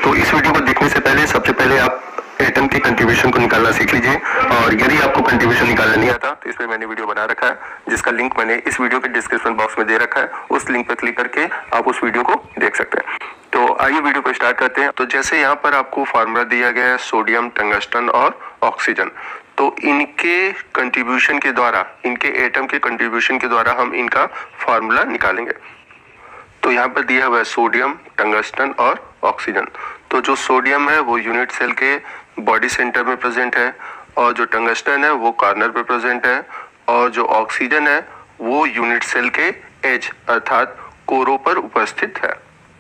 तो इस वीडियो को देखने से पहले सबसे पहले आप एटम की कंट्रीब्यूशन को निकालना सीख लीजिए, और यदि आपको कंट्रीब्यूशन निकालना नहीं आता तो इस पर मैंने वीडियो बना रखा है, जिसका लिंक मैंने इस वीडियो के डिस्क्रिप्शन बॉक्स में दे रखा है। उस लिंक पर क्लिक करके आप उस वीडियो को देख सकते हैं। तो आइए वीडियो को स्टार्ट करते हैं। तो जैसे यहाँ पर आपको फार्मूला दिया गया है सोडियम, टंगस्टन और ऑक्सीजन, तो इनके कंट्रीब्यूशन के द्वारा, इनके एटम के कंट्रीब्यूशन के द्वारा हम इनका फार्मूला निकालेंगे। तो यहाँ पर दिया हुआ है सोडियम, टंगस्टन और ऑक्सीजन। तो जो सोडियम है वो यूनिट सेल के बॉडी सेंटर में प्रेजेंट है, और जो टंगस्टन है वो कॉर्नर पे प्रेजेंट है, और जो ऑक्सीजन है वो यूनिट सेल के एज अर्थात कोरों पर उपस्थित है।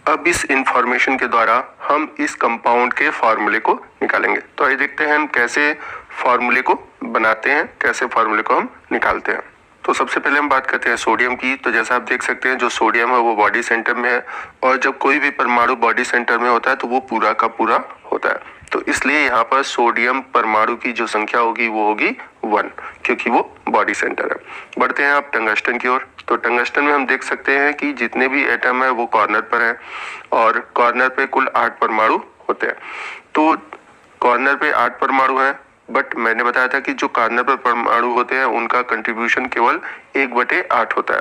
अब इस इंफॉर्मेशन के द्वारा हम इस कंपाउंड के फार्मूले को निकालेंगे। तो आइए देखते हैं हम कैसे फार्मूले को बनाते हैं, कैसे फार्मूले को हम निकालते हैं। तो सबसे पहले हम बात करते हैं सोडियम की। तो जैसा आप देख सकते हैं जो सोडियम है वो बॉडी सेंटर में है, और जब कोई भी परमाणु बॉडी सेंटर में होता है तो वो पूरा का पूरा होता है। तो इसलिए यहाँ पर सोडियम परमाणु की जो संख्या होगी वो होगी 1, क्योंकि वो बॉडी सेंटर है। बढ़ते हैं आप टंगस्टन की ओर। तो टंगस्टन में हम देख सकते हैं कि जितने भी एटम है वो कॉर्नर पर है, और कॉर्नर पे कुल 8 परमाणु होते हैं। तो कॉर्नर पे 8 परमाणु हैं, बट मैंने बताया था कि जो कॉर्नर पर परमाणु होते हैं उनका कंट्रीब्यूशन केवल 1/8 होता है।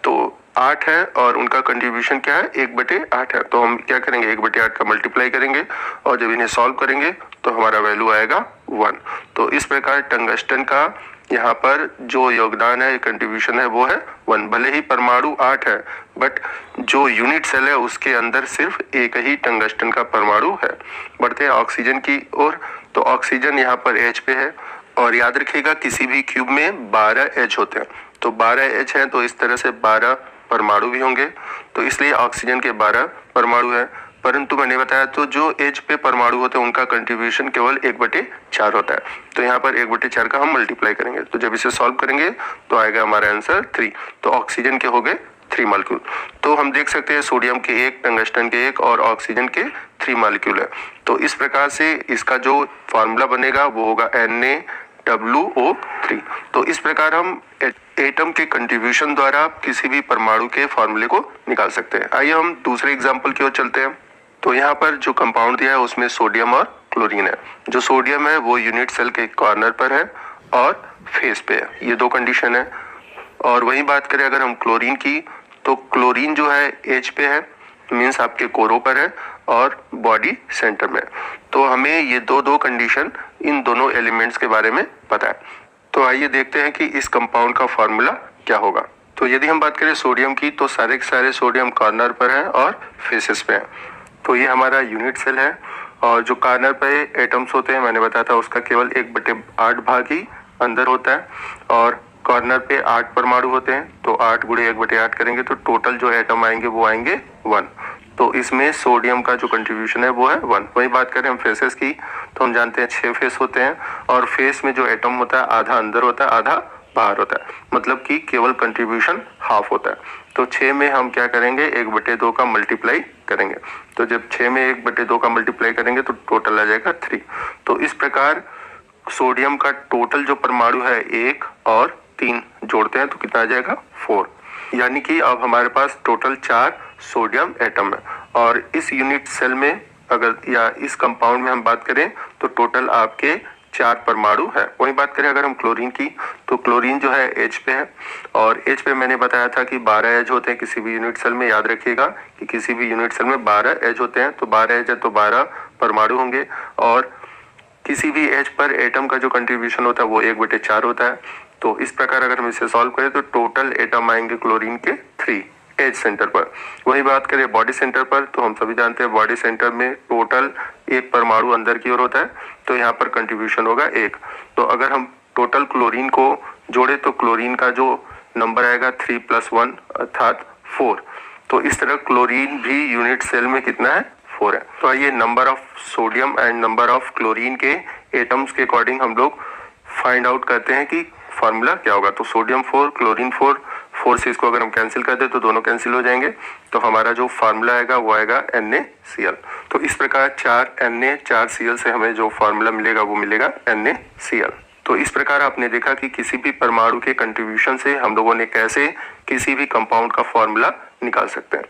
तो 8 है और उनका कंट्रीब्यूशन क्या है, 1/8 है। तो हम क्या करेंगे, 1/8 का मल्टीप्लाई करेंगे, और जब इन्हें सॉल्व करेंगे तो हमारा वैल्यू आएगा 1। तो इस प्रकार टंगस्टन का यहाँ पर जो योगदान है, कंट्रीब्यूशन है, वो है 1। भले ही परमाणु 8 है, बट जो यूनिट सेल है उसके अंदर सिर्फ एक ही टंगस्टन का परमाणु है। बढ़ते हैं ऑक्सीजन की ओर। तो ऑक्सीजन यहाँ पर H पे है, और याद रखिएगा किसी भी क्यूब में 12 H होते हैं। तो 12 H हैं तो इस तरह से 12 परमाणु भी होंगे, तो इसलिए ऑक्सीजन के 12 परमाणु है। परंतु मैंने बताया तो जो H पे परमाणु होते हैं उनका कंट्रीब्यूशन केवल 1/4 होता है। तो यहाँ पर 1/4 का हम मल्टीप्लाई करेंगे, तो जब इसे सॉल्व करेंगे तो आएगा हमारा आंसर 3। तो ऑक्सीजन के हो गए 3 मॉलिक्यूल। तो हम देख सकते हैं सोडियम के 1, टंगस्टन के 1 और ऑक्सीजन के 3 मॉलिक्यूल है। तो इस प्रकार से इसका जो फार्मूला बनेगा वो होगा NaWO3। तो इस प्रकार हम एटम के कंट्रीब्यूशन द्वारा किसी भी परमाणु के फार्मूले को निकाल सकते हैं। आइए हम दूसरे एग्जाम्पल की ओर चलते हैं। तो यहाँ पर जो कंपाउंड दिया है उसमें सोडियम और क्लोरीन है। जो सोडियम है वो यूनिट सेल के कॉर्नर पर है और फेस पे है, ये 2 कंडीशन है। और वही बात करें अगर हम क्लोरीन की, तो क्लोरीन जो है H पे है, मीन्स आपके कोरों पर है और बॉडी सेंटर में। तो हमें ये दो कंडीशन इन दोनों एलिमेंट्स के बारे में पता है। तो आइए देखते हैं कि इस कंपाउंड का फार्मूला क्या होगा। तो यदि हम बात करें सोडियम की, तो सारे के सारे सोडियम कॉर्नर पर है और फेसेस पे है। तो ये हमारा यूनिट सेल है, और जो कॉर्नर पे एटम्स होते हैं मैंने बताया था उसका केवल 1/8 भाग ही अंदर होता है, और कॉर्नर पे 8 परमाणु होते हैं। तो 8 × 1/8 करेंगे तो टोटल जो एटम आएंगे वो आएंगे 1। तो इसमें सोडियम का जो कंट्रीब्यूशन है वो है 1। वही बात करें हम फेसेस की, तो हम जानते हैं 6 फेस होते हैं, और फेस में जो एटम होता है आधा अंदर होता है, आधा बाहर होता है, मतलब कि केवल कंट्रीब्यूशन हाफ होता है। तो 6 में हम क्या करेंगे, 1/2 का मल्टीप्लाई करेंगे। तो जब 6 में 1/2 का मल्टीप्लाई करेंगे तो टोटल आ जाएगा 3। तो इस प्रकार सोडियम का टोटल जो परमाणु है 1 और 3 जोड़ते हैं तो कितना आ जाएगा 4। यानी कि अब हमारे पास टोटल 4 सोडियम एटम है। और इस यूनिट सेल में अगर या इस कंपाउंड में हम बात करें तो टोटल आपके 4 परमाणु है। वही बात करें अगर हम क्लोरीन की, तो क्लोरीन जो है H पे है, और H पे मैंने बताया था कि 12 H होते हैं किसी भी यूनिट सेल में। याद रखिएगा कि किसी भी यूनिट सेल में 12 H होते हैं। तो 12 H है तो 12 परमाणु होंगे, और किसी भी H पर एटम का जो कंट्रीब्यूशन होता है वो 1/4 होता है। तो इस प्रकार अगर हम इसे सॉल्व करें तो टोटल एटम आएंगे क्लोरीन के 3 एज सेंटर पर। वही बात करें बॉडी सेंटर पर, तो हम सभी जानते हैं बॉडी सेंटर में टोटल 1 परमाणु अंदर की ओर होता है, तो यहाँ पर कंट्रीब्यूशन होगा 1। तो अगर हम टोटल क्लोरीन को जोड़े तो क्लोरीन का जो नंबर आएगा 3 + 1 अर्थात 4। तो इस तरह क्लोरीन भी यूनिट सेल में कितना है, 4 है। तो आइए number of sodium and number of chlorine के एटम्स के अकॉर्डिंग हम लोग फाइंड आउट करते हैं कि फार्मूला क्या होगा। तो सोडियम 4, क्लोरीन 4 से इसको अगर हम कैंसिल कर दे तो दोनों कैंसिल हो जाएंगे। तो हमारा जो फार्मूला आएगा वो आएगा NaCl। तो इस प्रकार 4 Na 4 Cl से हमें जो फार्मूला मिलेगा वो मिलेगा NaCl। तो इस प्रकार आपने देखा कि किसी भी परमाणु के कंट्रीब्यूशन से हम लोगों ने कैसे किसी भी कंपाउंड का फार्मूला निकाल सकते हैं।